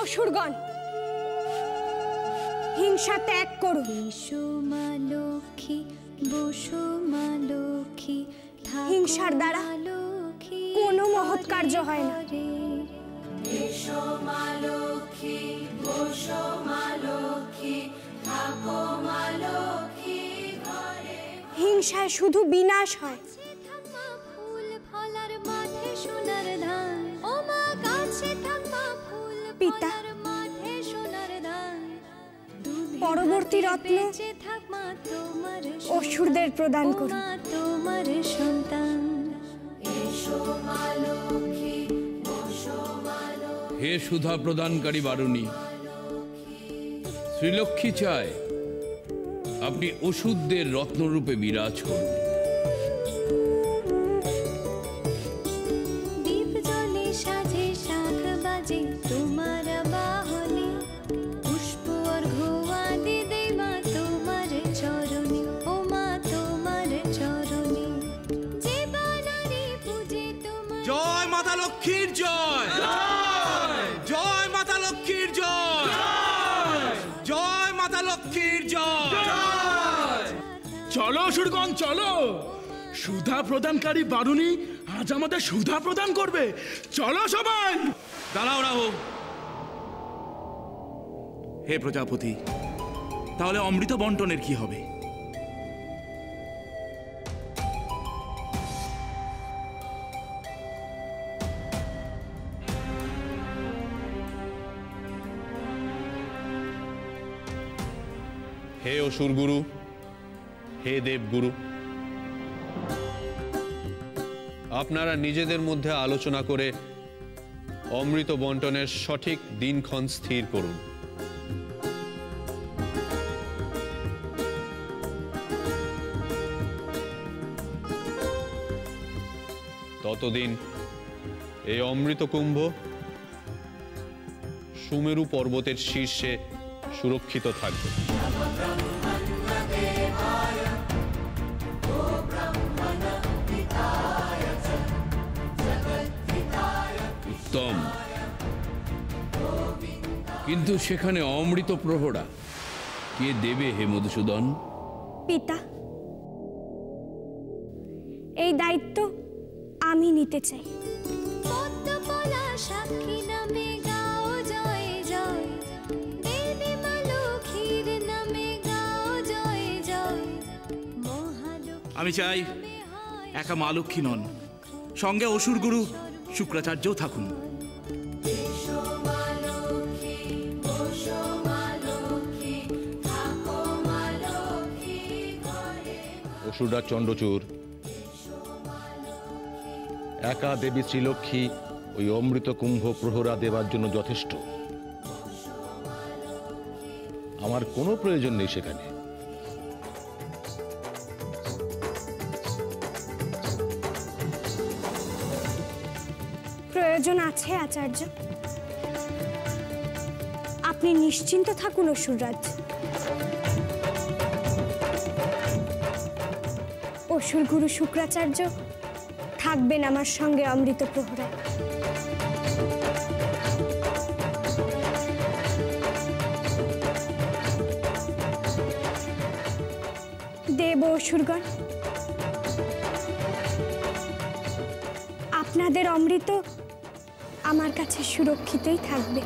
অসুরগণ, হিংসা ত্যাগ করুন। হিংসার দ্বারা কোনো মহৎ কার্য হয় না। হিংসায় শুধু বিনাশ হয়। পিতা, পরবর্তী রত্ন অসুরদের প্রদান করুন। হে সুধা প্রদানকারী বারুণী, শ্রীলক্ষ্মী চায় আপনি অসুরদের রত্নরূপে বিরাজ করুন। জয় মাতা লক্ষ্মীর জয়, জয় মাতা লক্ষ্মীর জয়, জয় মাতা লক্ষ্মীর জয়। চলো অসুরগণ চলো, সুধা প্রদানকারী বারুণী আজ আমাদের সুধা প্রদান করবে। চলো সবাই। দাঁড়াও রাহু। হে প্রজাপতি, তাহলে অমৃত বন্টনের কি হবে? হে অসুরগুরু, হে দেবগুরু, আপনারা নিজেদের মধ্যে আলোচনা করে অমৃত বন্টনের সঠিক দিনক্ষণ স্থির করুন। ততদিন এই অমৃত কুম্ভ সুমেরু পর্বতের শীর্ষে সুরক্ষিত থাকবে। উত্তম, কিন্তু সেখানে অমৃত প্রহরা কে দেবে হে মধুসূদন? পিতা, এই দায়িত্ব আমি নিতে চাই। আমি চাই একা মা লক্ষ্মী নন, সঙ্গে অসুর গুরু শুক্রাচার্যও থাকুন। অসুররা চণ্ডচূড়, একা দেবী শ্রীলক্ষ্মী ওই অমৃত কুম্ভ প্রহরা দেবার জন্য যথেষ্ট। আমার কোনো প্রয়োজন নেই সেখানে। প্রয়োজন আছে আচার্য। আপনি নিশ্চিন্ত থাকুন অসুররাজ। অসুর গুরু শুক্রাচার্য থাকবেন আমার সঙ্গে অমৃত প্রহরায়। দেব অসুরগণ, আপনাদের অমৃত আমার কাছে সুরক্ষিতই থাকবে।